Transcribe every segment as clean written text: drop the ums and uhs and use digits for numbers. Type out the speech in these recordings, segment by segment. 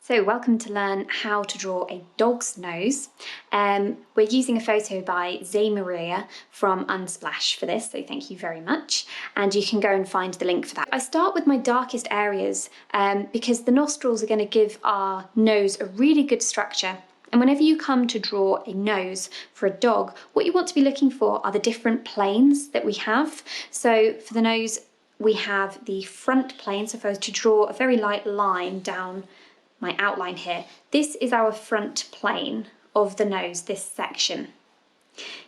So welcome to learn how to draw a dog's nose. We're using a photo by Zay Maria from UnSplash for this, so thank you very much. And you can go and find the link for that. I start with my darkest areas because the nostrils are going to give our nose a really good structure. And whenever you come to draw a nose for a dog, what you want to be looking for are the different planes that we have. So for the nose, we have the front plane. So if I was to draw a very light line down my outline here, this is our front plane of the nose, this section.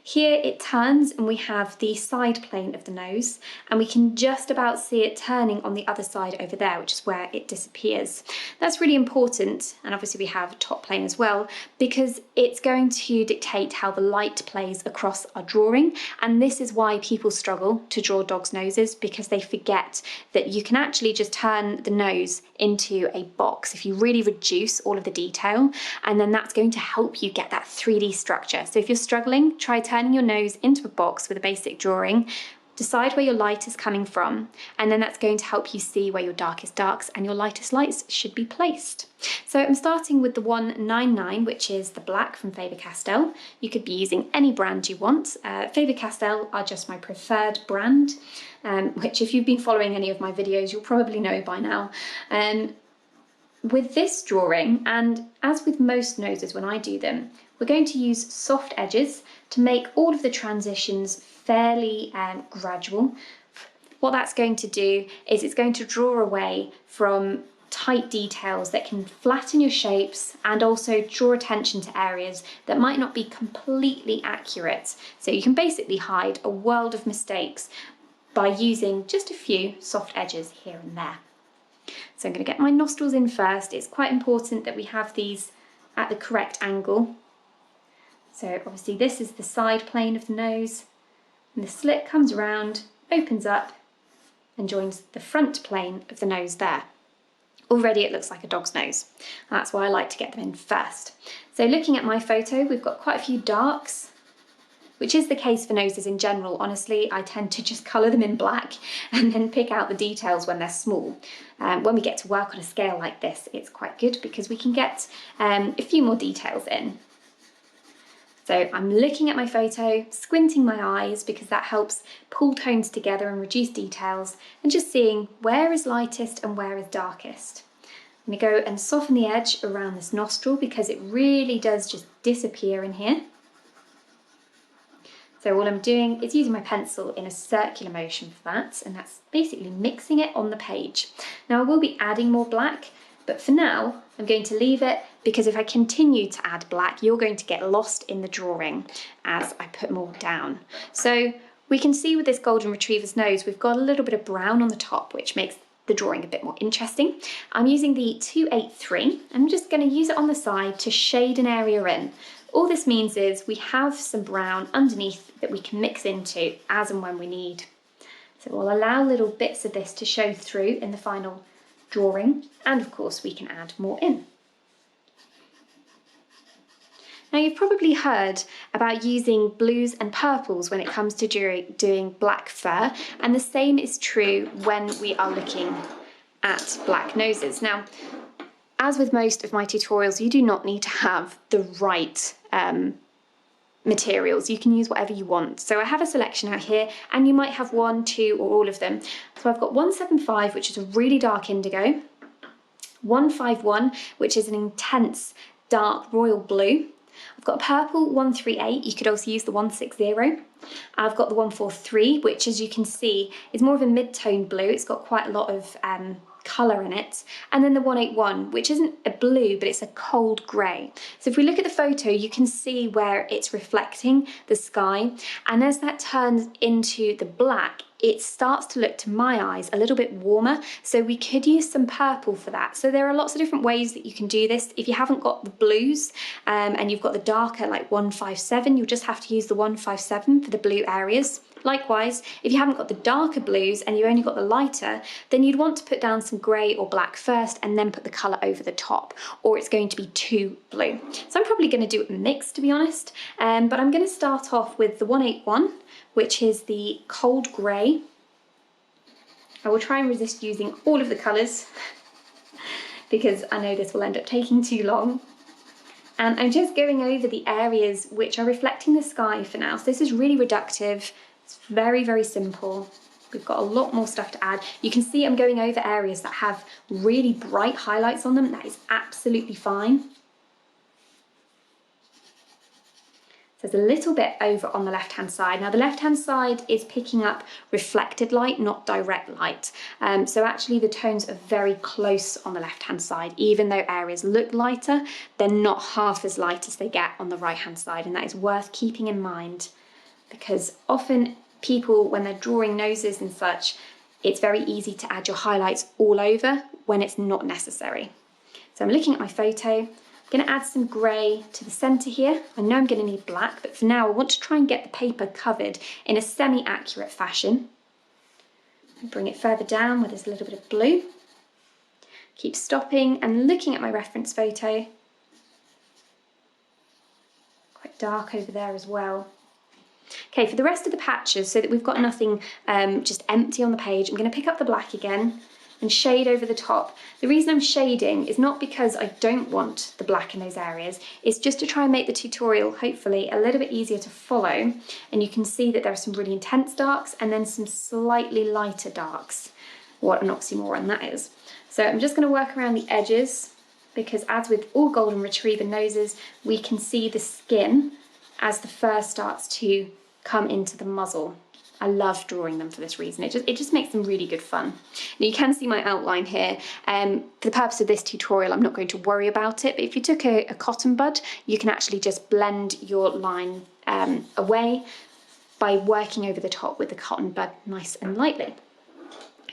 Here it turns and we have the side plane of the nose, and we can just about see it turning on the other side over there, which is where it disappears. That's really important, and obviously we have a top plane as well, because it's going to dictate how the light plays across our drawing, and this is why people struggle to draw dogs' noses, because they forget that you can actually just turn the nose into a box if you really reduce all of the detail, and then that's going to help you get that 3D structure. So if you're struggling, try turning your nose into a box with a basic drawing. Decide where your light is coming from, and then that's going to help you see where your darkest darks and your lightest lights should be placed. So I'm starting with the 199, which is the black from Faber Castell. You could be using any brand you want. Faber Castell are just my preferred brand, which if you've been following any of my videos, you'll probably know by now. With this drawing, and as with most noses when I do them, we're going to use soft edges to make all of the transitions fairly gradual. What that's going to do is it's going to draw away from tight details that can flatten your shapes and also draw attention to areas that might not be completely accurate. So you can basically hide a world of mistakes by using just a few soft edges here and there. So I'm going to get my nostrils in first. It's quite important that we have these at the correct angle. So obviously this is the side plane of the nose, and the slit comes around, opens up and joins the front plane of the nose there. Already it looks like a dog's nose. That's why I like to get them in first. So looking at my photo, we've got quite a few darks, which is the case for noses in general. Honestly, I tend to just colour them in black and then pick out the details when they're small. When we get to work on a scale like this, it's quite good because we can get a few more details in. So I'm looking at my photo, squinting my eyes because that helps pull tones together and reduce details, and just seeing where is lightest and where is darkest. I'm going to go and soften the edge around this nostril because it really does just disappear in here. So all I'm doing is using my pencil in a circular motion for that, and that's basically mixing it on the page. Now I will be adding more black, but for now I'm going to leave it because if I continue to add black, you're going to get lost in the drawing as I put more down. So we can see with this golden retriever's nose, we've got a little bit of brown on the top, which makes the drawing a bit more interesting. I'm using the 283. I'm just going to use it on the side to shade an area in. All this means is we have some brown underneath that we can mix into as and when we need. So we'll allow little bits of this to show through in the final drawing, and of course we can add more in. Now you've probably heard about using blues and purples when it comes to doing black fur, and the same is true when we are looking at black noses. Now, as with most of my tutorials, you do not need to have the right materials. You can use whatever you want. So I have a selection out here, and you might have one, two, or all of them. So I've got 175, which is a really dark indigo, 151, which is an intense dark royal blue. I've got a purple 138, you could also use the 160. I've got the 143, which as you can see is more of a mid-tone blue. It's got quite a lot of colour in it. And then the 181, which isn't a blue, but it's a cold grey. So if we look at the photo, you can see where it's reflecting the sky. And as that turns into the black, it starts to look, to my eyes, a little bit warmer. So we could use some purple for that. So there are lots of different ways that you can do this. If you haven't got the blues and you've got the darker, like 157, you'll just have to use the 157 for the blue areas. Likewise, if you haven't got the darker blues and you only got the lighter, then you'd want to put down some grey or black first and then put the colour over the top, or it's going to be too blue. So I'm probably going to do a mix, to be honest, but I'm going to start off with the 181, which is the cold grey. I will try and resist using all of the colours because I know this will end up taking too long. And I'm just going over the areas which are reflecting the sky for now. So this is really reductive. It's very, very simple. We've got a lot more stuff to add. You can see I'm going over areas that have really bright highlights on them. That is absolutely fine. So there's a little bit over on the left-hand side. Now the left-hand side is picking up reflected light, not direct light. So actually the tones are very close on the left-hand side. Even though areas look lighter, they're not half as light as they get on the right-hand side. And that is worth keeping in mind, because often people, when they're drawing noses and such, it's very easy to add your highlights all over when it's not necessary. So I'm looking at my photo. I'm going to add some grey to the centre here. I know I'm going to need black, but for now I want to try and get the paper covered in a semi-accurate fashion. Bring it further down where there's a little bit of blue. Keep stopping and looking at my reference photo. Quite dark over there as well. Okay, for the rest of the patches, so that we've got nothing just empty on the page, I'm going to pick up the black again and shade over the top. The reason I'm shading is not because I don't want the black in those areas, it's just to try and make the tutorial, hopefully, a little bit easier to follow. And you can see that there are some really intense darks and then some slightly lighter darks. What an oxymoron that is. So I'm just going to work around the edges, because as with all golden retriever noses, we can see the skin as the fur starts to come into the muzzle. I love drawing them for this reason. It just makes them really good fun. Now you can see my outline here. For the purpose of this tutorial, I'm not going to worry about it, but if you took a cotton bud, you can actually just blend your line away by working over the top with the cotton bud nice and lightly.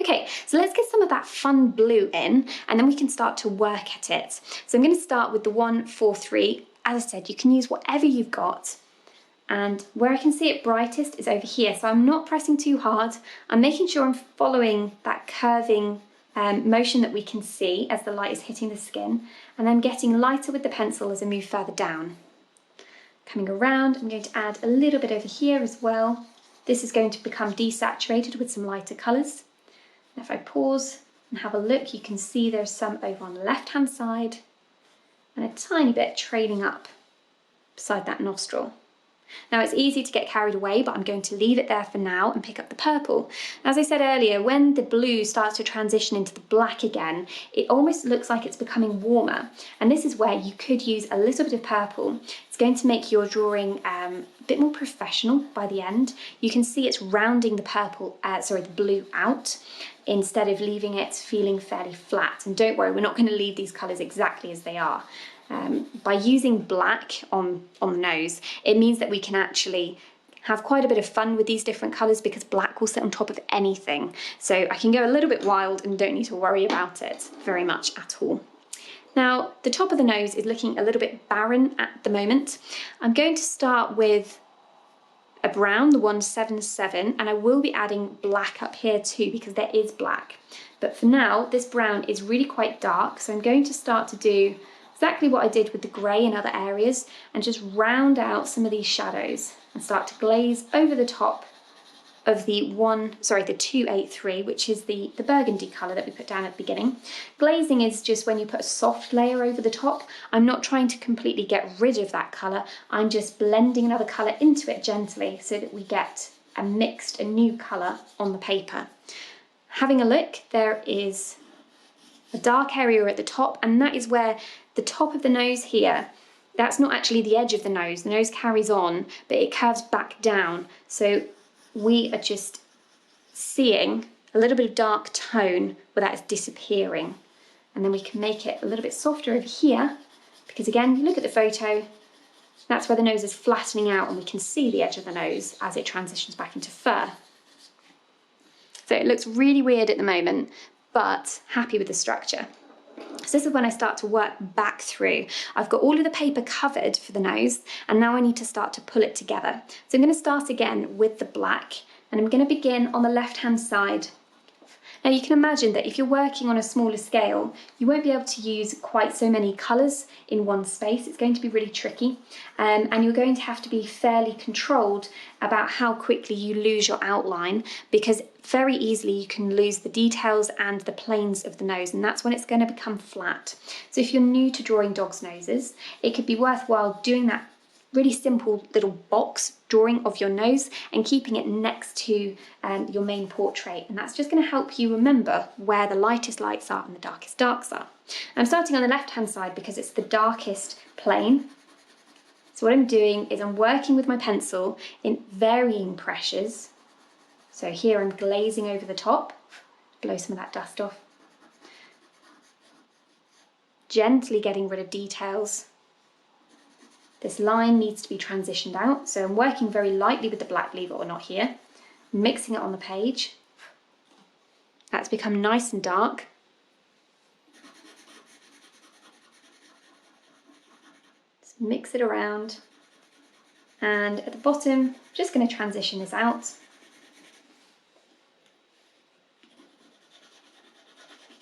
Okay, so let's get some of that fun blue in, and then we can start to work at it. So I'm going to start with the 143. As I said, you can use whatever you've got. And where I can see it brightest is over here. So I'm not pressing too hard. I'm making sure I'm following that curving motion that we can see as the light is hitting the skin. And I'm getting lighter with the pencil as I move further down. Coming around, I'm going to add a little bit over here as well. This is going to become desaturated with some lighter colours. And if I pause and have a look, you can see there's some over on the left-hand side and a tiny bit trailing up beside that nostril. Now it's easy to get carried away, but I'm going to leave it there for now and pick up the purple. As I said earlier, when the blue starts to transition into the black again, it almost looks like it's becoming warmer. And this is where you could use a little bit of purple. It's going to make your drawing a bit more professional by the end. You can see it's rounding the blue out instead of leaving it feeling fairly flat. And don't worry, we're not going to leave these colours exactly as they are. By using black on the nose, it means that we can actually have quite a bit of fun with these different colours, because black will sit on top of anything. So I can go a little bit wild and don't need to worry about it very much at all. Now, the top of the nose is looking a little bit barren at the moment. I'm going to start with a brown, the 177, and I will be adding black up here too, because there is black. But for now, this brown is really quite dark, so I'm going to start to do exactly what I did with the grey in other areas and just round out some of these shadows and start to glaze over the top of the 283, which is the burgundy colour that we put down at the beginning. Glazing is just when you put a soft layer over the top. I'm not trying to completely get rid of that colour, I'm just blending another colour into it gently so that we get a new colour on the paper. Having a look, there is a dark area at the top, and that is where the top of the nose here, that's not actually the edge of the nose carries on, but it curves back down. So we are just seeing a little bit of dark tone where that is disappearing. And then we can make it a little bit softer over here, because again, you look at the photo, that's where the nose is flattening out and we can see the edge of the nose as it transitions back into fur. So it looks really weird at the moment, but happy with the structure. So this is when I start to work back through. I've got all of the paper covered for the nose, and now I need to start to pull it together. So I'm going to start again with the black, and I'm going to begin on the left-hand side. Now you can imagine that if you're working on a smaller scale, you won't be able to use quite so many colours in one space. It's going to be really tricky, and you're going to have to be fairly controlled about how quickly you lose your outline, because very easily you can lose the details and the planes of the nose, and that's when it's going to become flat. So if you're new to drawing dogs' noses, it could be worthwhile doing that really simple little box drawing of your nose and keeping it next to your main portrait, and that's just going to help you remember where the lightest lights are and the darkest darks are. I'm starting on the left hand side because it's the darkest plane. So what I'm doing is I'm working with my pencil in varying pressures. So here I'm glazing over the top, blow some of that dust off, gently getting rid of details. This line needs to be transitioned out, so I'm working very lightly with the black, believe it or not here, mixing it on the page. That's become nice and dark. Just mix it around, and at the bottom, I'm just going to transition this out.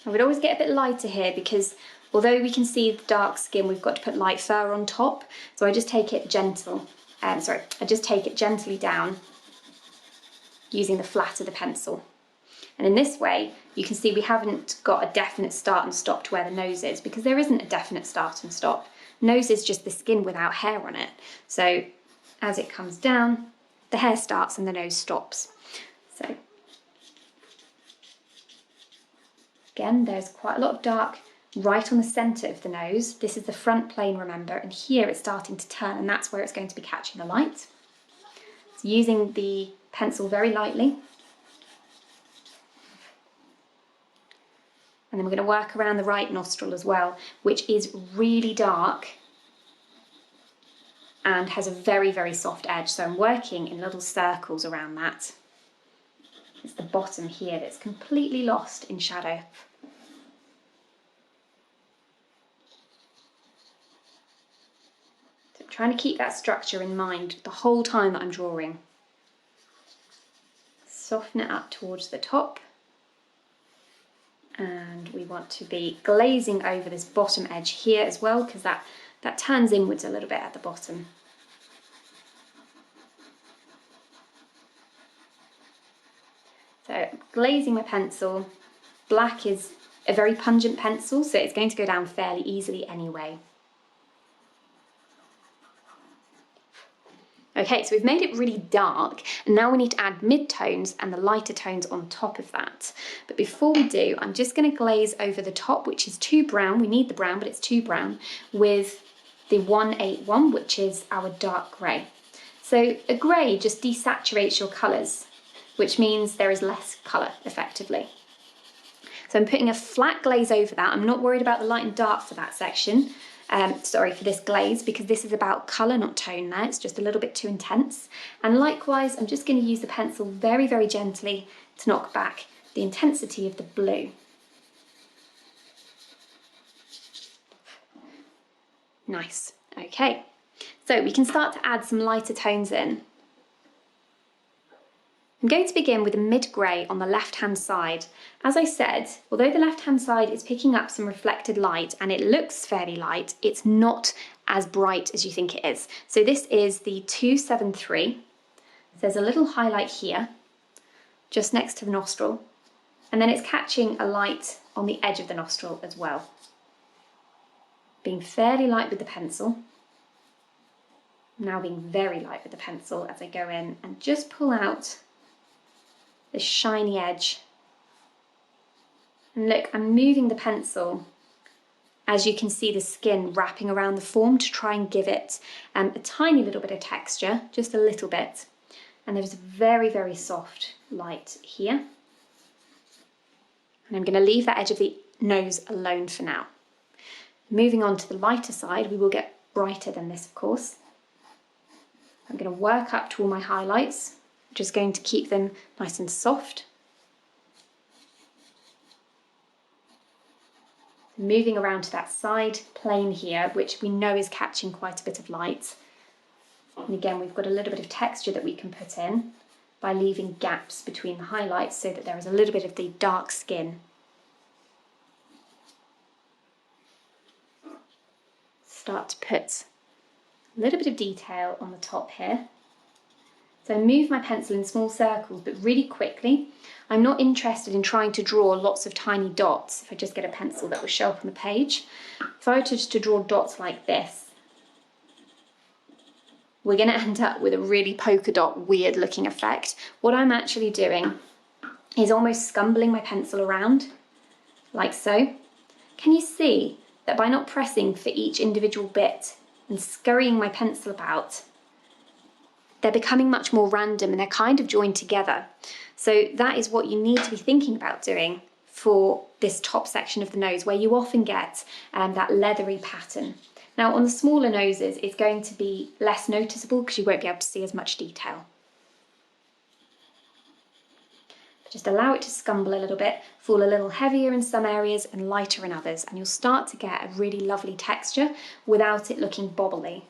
I would always get a bit lighter here because although we can see the dark skin, we've got to put light fur on top. So I just take it gently down using the flat of the pencil. And in this way, you can see we haven't got a definite start and stop to where the nose is, because there isn't a definite start and stop. Nose is just the skin without hair on it. So as it comes down, the hair starts and the nose stops. So again, there's quite a lot of dark right on the centre of the nose. This is the front plane, remember, and here it's starting to turn, and that's where it's going to be catching the light. So using the pencil very lightly. And then we're going to work around the right nostril as well, which is really dark and has a very, very soft edge. So I'm working in little circles around that. It's the bottom here that's completely lost in shadow. So I'm trying to keep that structure in mind the whole time that I'm drawing. Soften it up towards the top. And we want to be glazing over this bottom edge here as well, because that turns inwards a little bit at the bottom. So glazing my pencil. Black is a very pungent pencil, so it's going to go down fairly easily anyway. Okay, so we've made it really dark, and now we need to add mid-tones and the lighter tones on top of that. But before we do, I'm just going to glaze over the top, which is 2 brown, we need the brown, but it's 2 brown, with the 181, which is our dark grey. So a grey just desaturates your colours, which means there is less colour, effectively. So I'm putting a flat glaze over that. I'm not worried about the light and dark for that section. For this glaze, because this is about colour, not tone there. It's just a little bit too intense. And likewise, I'm just going to use the pencil very, very gently to knock back the intensity of the blue. Nice. Okay. So we can start to add some lighter tones in. I'm going to begin with a mid-grey on the left-hand side. As I said, although the left-hand side is picking up some reflected light and it looks fairly light, it's not as bright as you think it is. So this is the 273. There's a little highlight here, just next to the nostril, and then it's catching a light on the edge of the nostril as well. Being fairly light with the pencil. Now being very light with the pencil as I go in and just pull out this shiny edge. And look, I'm moving the pencil as you can see the skin wrapping around the form to try and give it a tiny little bit of texture, just a little bit. And there's a very, very soft light here. And I'm going to leave that edge of the nose alone for now. Moving on to the lighter side, we will get brighter than this, of course. I'm going to work up to all my highlights. Just going to keep them nice and soft. Moving around to that side plane here, which we know is catching quite a bit of light. And again, we've got a little bit of texture that we can put in. by leaving gaps between the highlights so that there is a little bit of the dark skin. Start to put a little bit of detail on the top here. So I move my pencil in small circles, but really quickly. I'm not interested in trying to draw lots of tiny dots if I just get a pencil that will show up on the page. If I were to draw dots like this, we're going to end up with a really polka dot weird looking effect. What I'm actually doing is almost scumbling my pencil around, like so. Can you see that by not pressing for each individual bit and scurrying my pencil about, they're becoming much more random and they're kind of joined together. So that is what you need to be thinking about doing for this top section of the nose, where you often get that leathery pattern. Now on the smaller noses, it's going to be less noticeable because you won't be able to see as much detail. Just allow it to scumble a little bit, fall a little heavier in some areas and lighter in others, and you'll start to get a really lovely texture without it looking bobbly.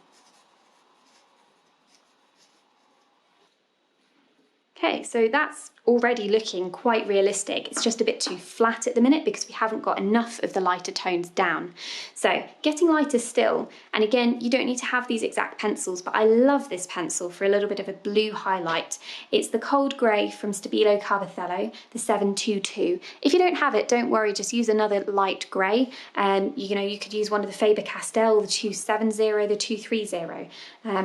Okay, so that's already looking quite realistic. It's just a bit too flat at the minute because we haven't got enough of the lighter tones down. So getting lighter still, and again, you don't need to have these exact pencils, but I love this pencil for a little bit of a blue highlight. It's the cold grey from Stabillo Carbothello, the 722. If you don't have it, don't worry, just use another light grey. You could use one of the Faber Castell, the 270, the 230.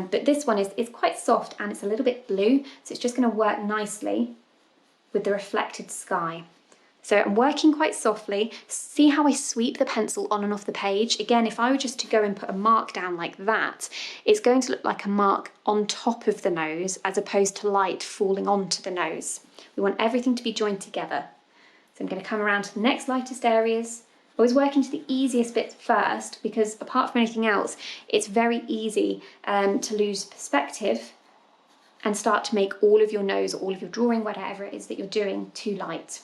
But this one is quite soft and it's a little bit blue, so it's just going to work nicely with the reflected sky. So I'm working quite softly. See how I sweep the pencil on and off the page? Again, if I were just to go and put a mark down like that, it's going to look like a mark on top of the nose as opposed to light falling onto the nose. We want everything to be joined together. So I'm going to come around to the next lightest areas. Always work into the easiest bits first, because apart from anything else, it's very easy to lose perspective and start to make all of your nose, all of your drawing, whatever it is that you're doing, too light.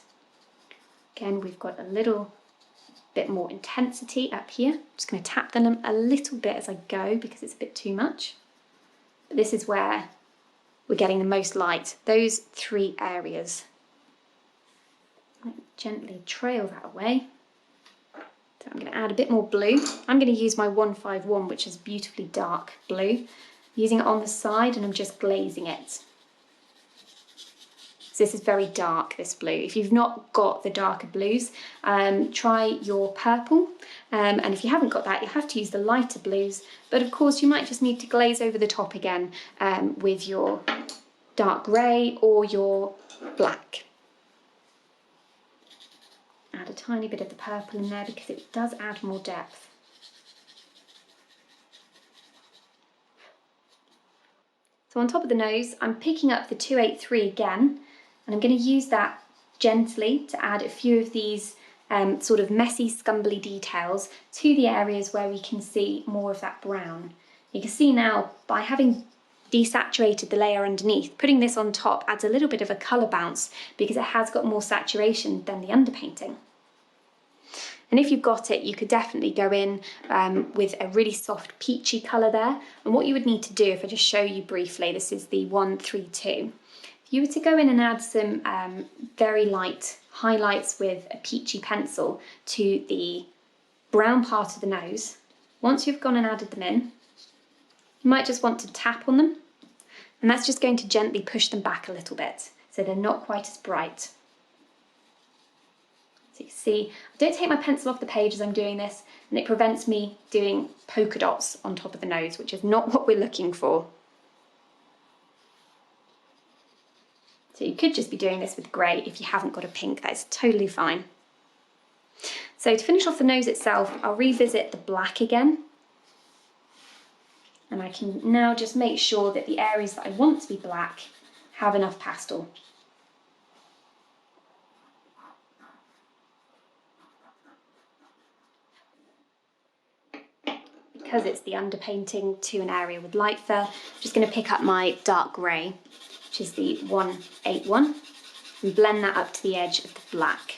Again, we've got a little bit more intensity up here. I'm just going to tap them a little bit as I go because it's a bit too much. But this is where we're getting the most light, those three areas. Gently trail that away. So I'm going to add a bit more blue. I'm going to use my 151, which is beautifully dark blue. Using it on the side, and I'm just glazing it. So this is very dark, this blue. If you've not got the darker blues, try your purple. And if you haven't got that, you'll have to use the lighter blues. But of course, you might just need to glaze over the top again with your dark grey or your black. Add a tiny bit of the purple in there because it does add more depth. So on top of the nose, I'm picking up the 283 again, and I'm going to use that gently to add a few of these sort of messy, scumbly details to the areas where we can see more of that brown. You can see now, by having desaturated the layer underneath, putting this on top adds a little bit of a colour bounce because it has got more saturation than the underpainting. And if you've got it, you could definitely go in with a really soft peachy colour there. And what you would need to do, if I just show you briefly, this is the 132. If you were to go in and add some very light highlights with a peachy pencil to the brown part of the nose, once you've gone and added them in, you might just want to tap on them. And that's just going to gently push them back a little bit, so they're not quite as bright. So you can see, I don't take my pencil off the page as I'm doing this, and it prevents me doing polka dots on top of the nose, which is not what we're looking for. So you could just be doing this with grey if you haven't got a pink, that is totally fine. So to finish off the nose itself, I'll revisit the black again. And I can now just make sure that the areas that I want to be black have enough pastel. Because it's the underpainting to an area with light fur, I'm just going to pick up my dark grey, which is the 181, and blend that up to the edge of the black.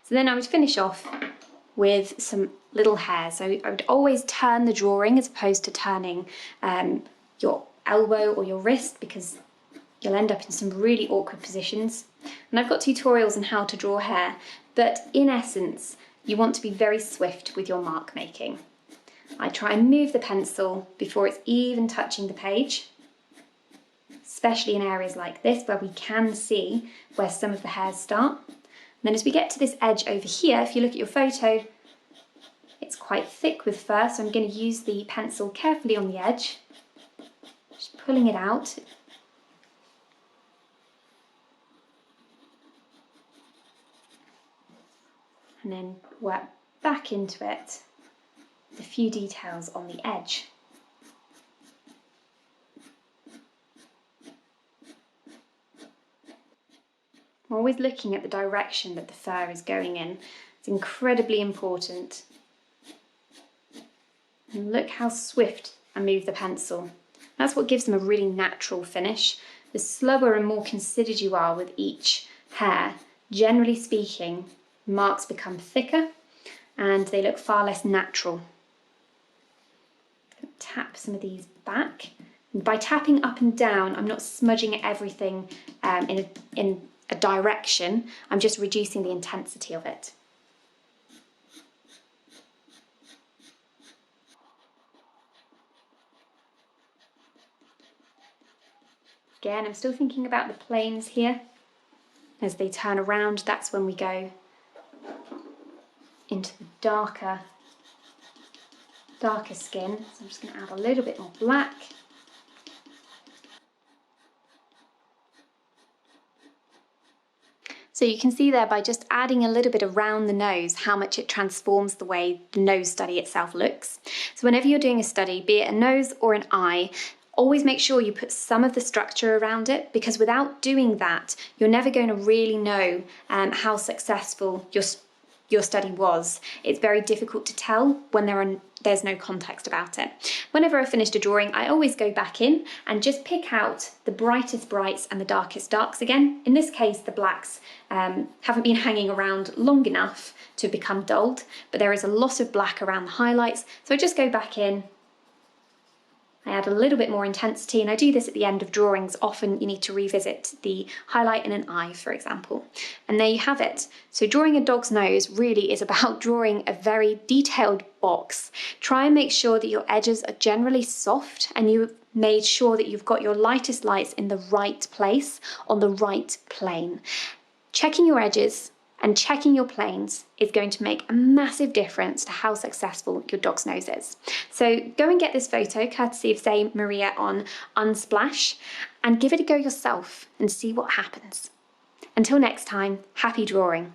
So then I would finish off with some little hairs. So I would always turn the drawing as opposed to turning your elbow or your wrist, because you'll end up in some really awkward positions. And I've got tutorials on how to draw hair, but in essence, you want to be very swift with your mark making. I try and move the pencil before it's even touching the page, especially in areas like this where we can see where some of the hairs start. And then as we get to this edge over here, if you look at your photo, it's quite thick with fur, so I'm going to use the pencil carefully on the edge, just pulling it out. And then work back into it with a few details on the edge. I'm always looking at the direction that the fur is going in. It's incredibly important. And look how swift I move the pencil. That's what gives them a really natural finish. The slower and more considered you are with each hair, generally speaking, marks become thicker and they look far less natural. Tap some of these back. And by tapping up and down, I'm not smudging everything in a direction, I'm just reducing the intensity of it. Again, I'm still thinking about the planes here. As they turn around, that's when we go into the darker skin. So I'm just going to add a little bit more black. So you can see there by just adding a little bit around the nose how much it transforms the way the nose study itself looks. So whenever you're doing a study, be it a nose or an eye, always make sure you put some of the structure around it, because without doing that, you're never going to really know how successful your study was. It's very difficult to tell when there's no context about it. Whenever I finished a drawing, I always go back in and just pick out the brightest brights and the darkest darks again. In this case, the blacks haven't been hanging around long enough to become dulled, but there is a lot of black around the highlights. So I just go back in, I add a little bit more intensity, and I do this at the end of drawings. Often you need to revisit the highlight in an eye, for example. And there you have it. So drawing a dog's nose really is about drawing a very detailed box. Try and make sure that your edges are generally soft and you've made sure that you've got your lightest lights in the right place on the right plane. Checking your edges and checking your planes is going to make a massive difference to how successful your dog's nose is. So go and get this photo, courtesy of Zay Maria on UnSplash, and give it a go yourself and see what happens. Until next time, happy drawing.